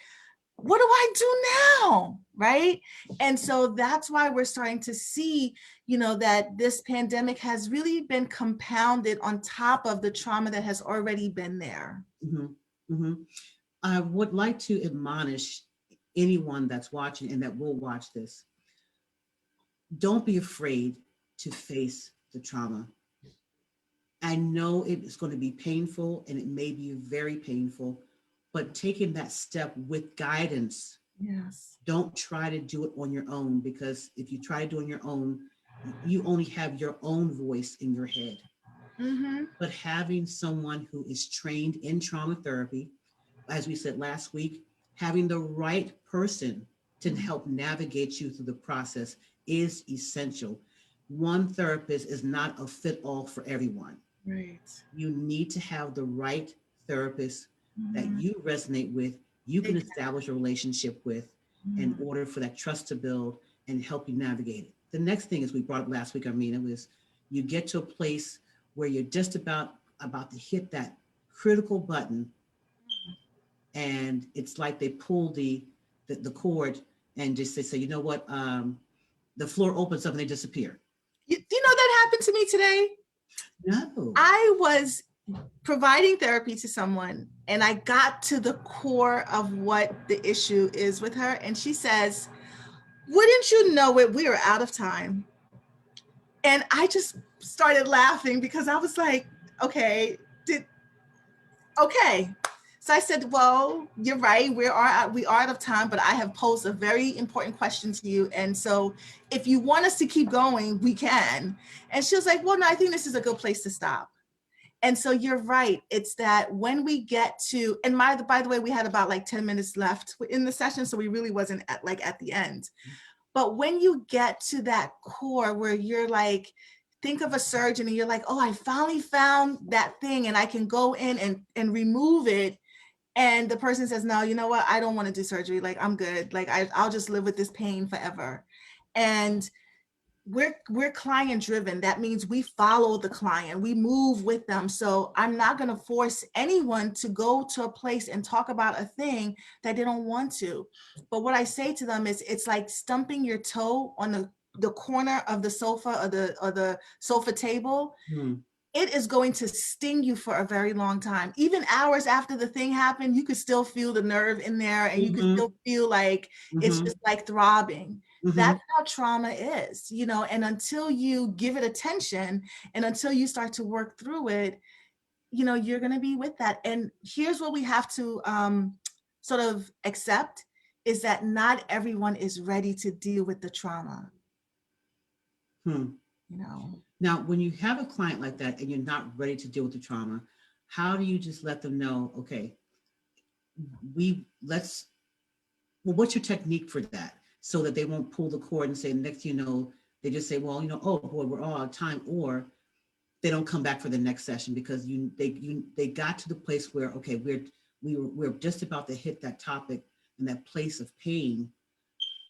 what do I do now? Right? And so that's why we're starting to see, you know, that this pandemic has really been compounded on top of the trauma that has already been there. I would like to admonish anyone that's watching and that will watch this. Don't be afraid to face the trauma. I know it is going to be painful and it may be very painful, but taking that step with guidance. Don't try to do it on your own, because if you try to do it on your own, you only have your own voice in your head. But having someone who is trained in trauma therapy, as we said last week, having the right person to help navigate you through the process is essential. One therapist is not a fit-all for everyone. You need to have the right therapist that you resonate with, you can establish a relationship with in order for that trust to build and help you navigate it. The next thing is, we brought up last week, Armina, was you get to a place where you're just about to hit that critical button and it's like they pull the cord and just say, you know what, the floor opens up and they disappear. Do you know that happened to me today? No. I was providing therapy to someone and I got to the core of what the issue is with her. And she says, wouldn't you know it, we are out of time. And I just started laughing because I was like, okay. So I said, well, you're right. We are out of time, but I have posed a very important question to you. And so if you want us to keep going, we can. And she was like, well, no, I think this is a good place to stop. And so you're right. It's that when we get to, and by the way, we had about like 10 minutes left in the session. So we really wasn't at the end. But when you get to that core where you're like, think of a surgeon and you're like, oh, I finally found that thing and I can go in and remove it. And the person says, no, you know what? I don't want to do surgery. Like, I'm good. Like, I'll just live with this pain forever. And we're client driven. That means we follow the client, we move with them. So I'm not going to force anyone to go to a place and talk about a thing that they don't want to. But what I say to them is, it's like stumping your toe on the corner of the sofa or the sofa table. It is going to sting you for a very long time. Even hours after the thing happened, you could still feel the nerve in there and you could still feel like it's just like throbbing. That's how trauma is, you know, and until you give it attention and until you start to work through it, you know, you're going to be with that. And here's what we have to sort of accept is that not everyone is ready to deal with the trauma. You know. Now, when you have a client like that and you're not ready to deal with the trauma, how do you just let them know, okay, what's your technique for that? So that they won't pull the cord and say, next, you know, they just say, well, you know, oh boy, we're all out of time, or they don't come back for the next session because they got to the place where, okay, we're just about to hit that topic and that place of pain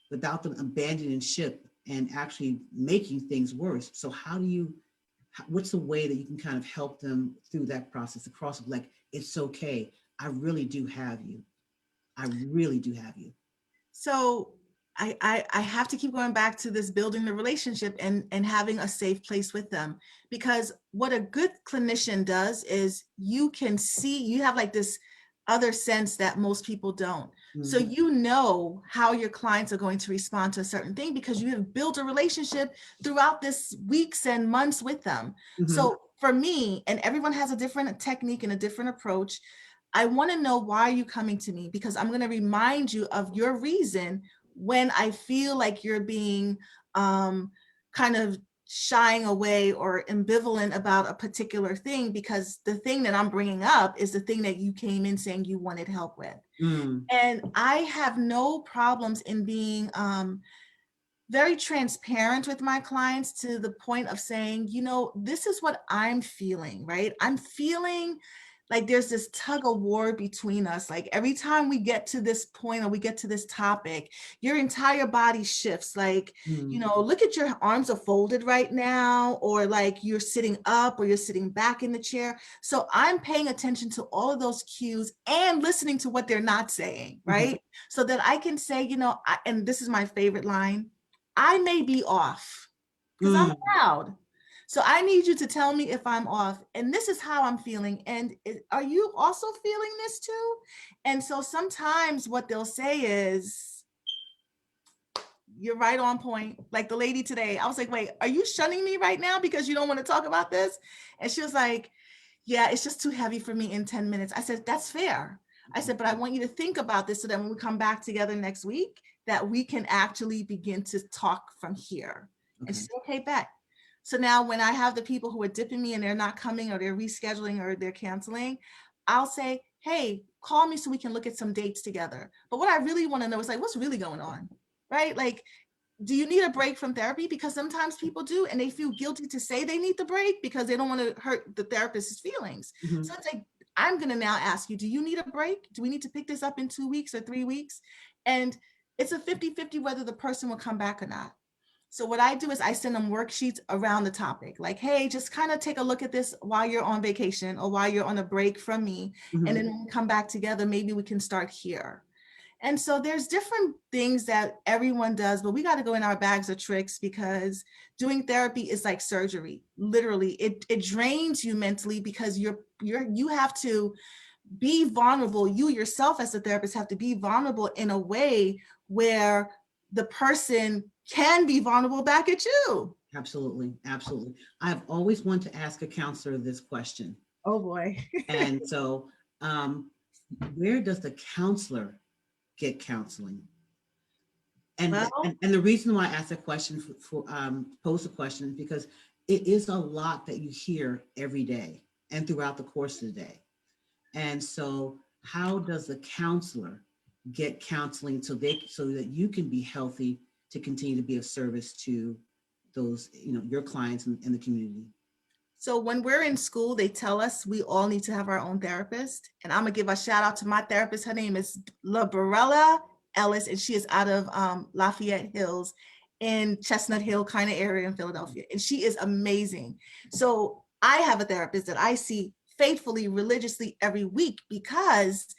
without them abandoning ship and actually making things worse. So what's the way that you can kind of help them through that process, across of like, it's okay, I really do have you. I really do have you. So I have to keep going back to this building the relationship and having a safe place with them, because what a good clinician does is you can see, you have like this other sense that most people don't. So you know how your clients are going to respond to a certain thing because you have built a relationship throughout this weeks and months with them. So for me, and everyone has a different technique and a different approach, I want to know, why are you coming to me? Because I'm going to remind you of your reason when I feel like you're being kind of shying away or ambivalent about a particular thing, because the thing that I'm bringing up is the thing that you came in saying you wanted help with. And I have no problems in being very transparent with my clients to the point of saying, you know, this is what I'm feeling, right? I'm feeling like there's this tug of war between us. Like every time we get to this point or we get to this topic, your entire body shifts. Like, you know, look at your arms are folded right now, or like you're sitting up or you're sitting back in the chair. So I'm paying attention to all of those cues and listening to what they're not saying, right? So that I can say, you know, and this is my favorite line, I may be off because I'm loud. So I need you to tell me if I'm off, and this is how I'm feeling. And are you also feeling this too? And so sometimes what they'll say is, you're right on point. Like the lady today, I was like, wait, are you shunning me right now because you don't want to talk about this? And she was like, yeah, it's just too heavy for me in 10 minutes. I said, that's fair. I said, but I want you to think about this so that when we come back together next week, that we can actually begin to talk from here. And she said, okay, bet. So now when I have the people who are dipping me and they're not coming or they're rescheduling or they're canceling, I'll say, hey, call me so we can look at some dates together. But what I really want to know is like, what's really going on, right? Like, do you need a break from therapy? Because sometimes people do, and they feel guilty to say they need the break because they don't want to hurt the therapist's feelings. So it's like, I'm going to now ask you, do you need a break? Do we need to pick this up in 2 weeks or 3 weeks? And it's a 50-50 whether the person will come back or not. So what I do is I send them worksheets around the topic, like, hey, just kind of take a look at this while you're on vacation or while you're on a break from me. And then when we come back together, maybe we can start here. And so there's different things that everyone does, but we got to go in our bags of tricks, because doing therapy is like surgery. Literally, it drains you mentally, because you have to be vulnerable. You yourself as a therapist have to be vulnerable in a way where the person can be vulnerable back at you. Absolutely. Absolutely. I've always wanted to ask a counselor this question. Oh boy. And so, where does the counselor get counseling? And, Well, and the reason why I asked a question pose a question is because it is a lot that you hear every day and throughout the course of the day. And so how does the counselor get counseling so that you can be healthy to continue to be of service to those, your clients in the community? so when we're in school, they tell us we all need to have our own therapist. And I'm gonna give a shout out to my therapist. Her name is Labarella Ellis, and she is out of Lafayette Hills in Chestnut Hill kind of area in Philadelphia. And she is amazing. So I have a therapist that I see faithfully, religiously every week, because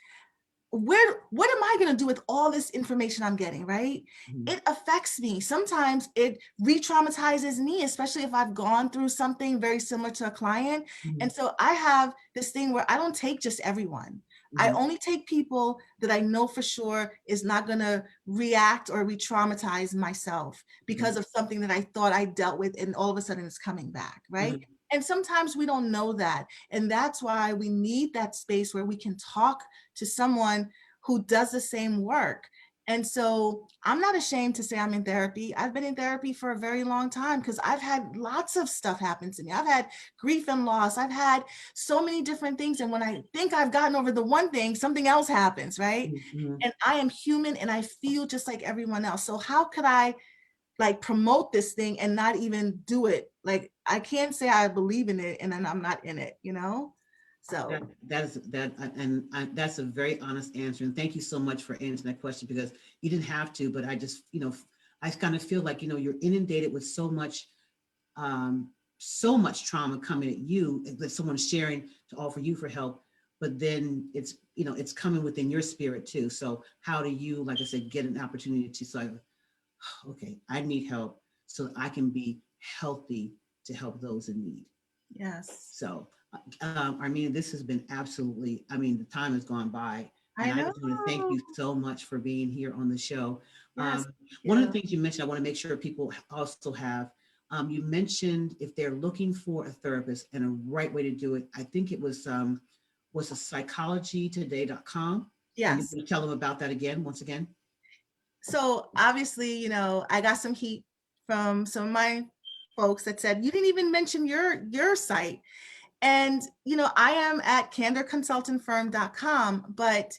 what am I going to do with all this information I'm getting, right? It affects me. Sometimes it re-traumatizes me, especially if I've gone through something very similar to a client. And so I have this thing where I don't take just everyone. I only take people that I know for sure is not going to react or re-traumatize myself because of something that I thought I dealt with, and all of a sudden it's coming back, right? And sometimes we don't know that. And that's why we need that space where we can talk to someone who does the same work. And so I'm not ashamed to say I'm in therapy. I've been in therapy for a very long time because I've had lots of stuff happen to me. I've had grief and loss. I've had so many different things. And when I think I've gotten over the one thing, something else happens, right? And I am human and I feel just like everyone else. So how could I like promote this thing and not even do it? Like, I can't say I believe in it and then I'm not in it, So that's a very honest answer. And thank you so much for answering that question, because you didn't have to, but I just, I kind of feel like, you're inundated with so much trauma coming at you that someone's sharing to offer you for help, but then it's coming within your spirit too. So how do you, like I said, get an opportunity to say, okay, I need help so that I can be healthy to help those in need. yes. So, Armina, this has been absolutely, the time has gone by. And I I know. just want to thank you so much for being here on the show. Yes, One of the things you mentioned, I want to make sure people also have, you mentioned if they're looking for a therapist and a right way to do it, I think it was a psychologytoday.com. And you yes. can tell them about that again, once again. So obviously, I got some heat from some of my folks that said, you didn't even mention your site. And, I am at candorconsultingfirm.com, but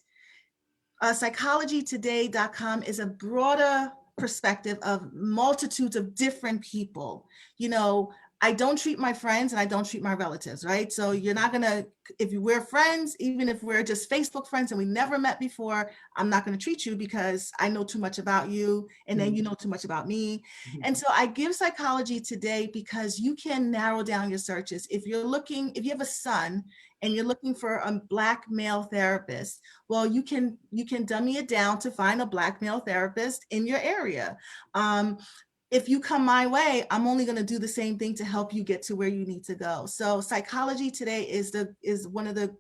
psychologytoday.com is a broader perspective of multitudes of different people. I don't treat my friends and I don't treat my relatives, right? So you're not gonna, if we're friends, even if we're just Facebook friends and we never met before, I'm not gonna treat you because I know too much about you and then you know too much about me. And so I give Psychology Today because you can narrow down your searches. If you have a son and you're looking for a Black male therapist, well, you can dummy it down to find a Black male therapist in your area. If you come my way, I'm only going to do the same thing to help you get to where you need to go. So Psychology Today is one of the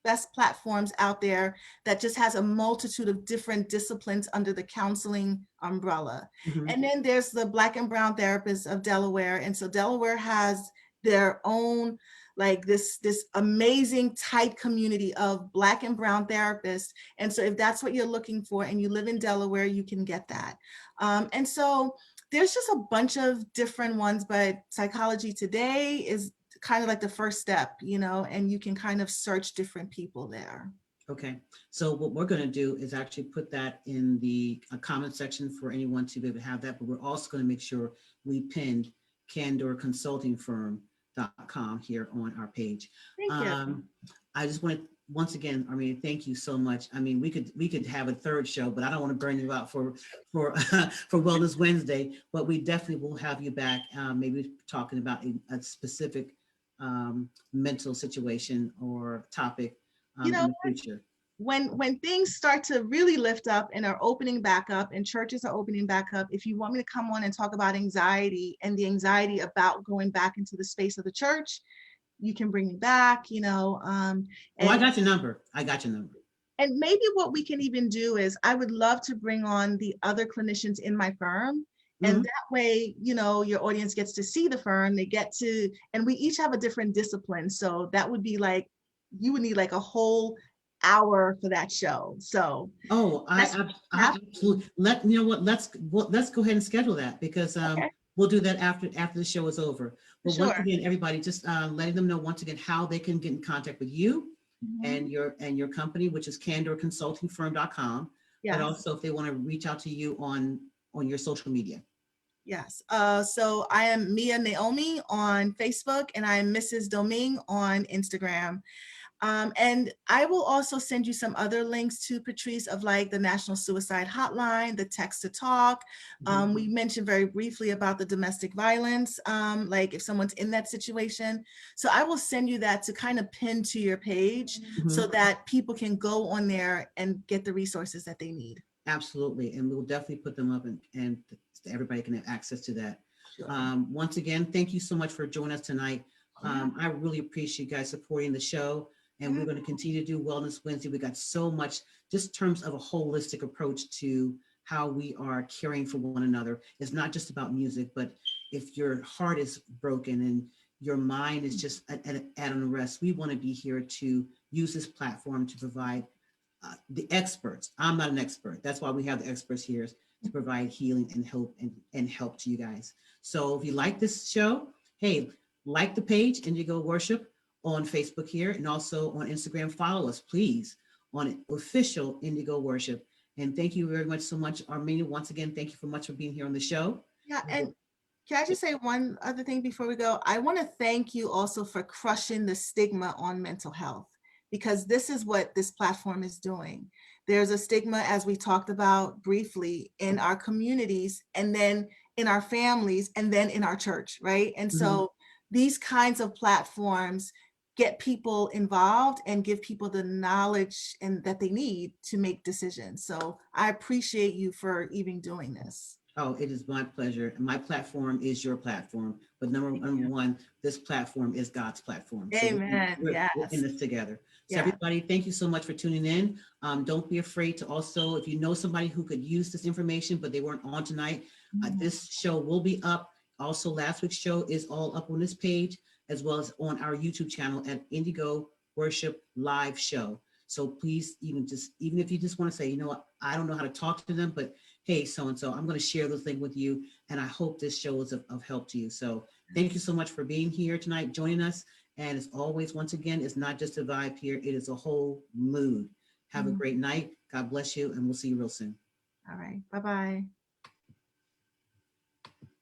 best platforms out there that just has a multitude of different disciplines under the counseling umbrella. And then there's the Black and Brown Therapists of Delaware. And so Delaware has their own, like this amazing tight community of Black and Brown therapists. And so if that's what you're looking for and you live in Delaware, you can get that. And so there's just a bunch of different ones, but Psychology Today is kind of like the first step, and you can kind of search different people there. Okay, so what we're going to do is actually put that in the comment section for anyone to be able to have that, but we're also going to make sure we pinned CandorConsultingFirm.com here on our page. Thank you. I just want to once again, Armina, thank you so much. I mean, we could have a third show, but I don't want to burn you out for for Wellness Wednesday. But we definitely will have you back. Maybe talking about a specific mental situation or topic You know, in the future. when things start to really lift up and are opening back up and churches are opening back up, if you want me to come on and talk about anxiety and the anxiety about going back into the space of the church, you can bring me back, Oh, I got your number. I got your number. and maybe what we can even do is I would love to bring on the other clinicians in my firm. And that way, your audience gets to see the firm, they get to, and we each have a different discipline. So that would be like, you would need like a whole hour for that show. So I absolutely you know what, let's go ahead and schedule that, because okay, we'll do that after the show is over. But once sure. again, everybody, just letting them know once again how they can get in contact with you and your company, which is candorconsultingfirm.com. But Yes. also if they want to reach out to you on your social media. Yes. So I am Mia Naomi on Facebook, and I am Mrs. Domingue on Instagram. And I will also send you some other links to Patrice of like the National Suicide Hotline, the Text to Talk. We mentioned very briefly about the domestic violence, like if someone's in that situation. So I will send you that to kind of pin to your page so that people can go on there and get the resources that they need. Absolutely. And we'll definitely put them up and everybody can have access to that. Sure. Once again, thank you so much for joining us tonight. I really appreciate you guys supporting the show. And we're going to continue to do Wellness Wednesday. We got so much, just terms of a holistic approach to how we are caring for one another. It's not just about music, but if your heart is broken and your mind is just at an rest, we want to be here to use this platform to provide the experts. I'm not an expert. That's why we have the experts here, to provide healing and hope and help to you guys. So if you like this show, hey, like the page Indigo Worship on Facebook here, and also on Instagram. Follow us, please, on official Indigo Worship. And thank you very much so much, Armina. Once again, thank you so much for being here on the show. Yeah, and can I just say one other thing before we go? I want to thank you also for crushing the stigma on mental health, because this is what this platform is doing. There's a stigma, as we talked about briefly, in our communities, and then in our families, and then in our church, right? And so these kinds of platforms get people involved and give people the knowledge and that they need to make decisions. So I appreciate you for even doing this. Oh, it is my pleasure. My platform is your platform. But number one, this platform is God's platform. Amen. So we're in this together. So everybody, thank you so much for tuning in. Don't be afraid to also, if you know somebody who could use this information, but they weren't on tonight, this show will be up. Also, last week's show is all up on this page, as well as on our YouTube channel at Indigo Worship Live Show. So please, even if you just want to say, you know what, I don't know how to talk to them, but hey, so-and-so, I'm going to share the thing with you. And I hope this show is of help to you. So thank you so much for being here tonight, joining us. And as always, once again, it's not just a vibe here. It is a whole mood. Have a great night. God bless you. And we'll see you real soon. All right. Bye-bye.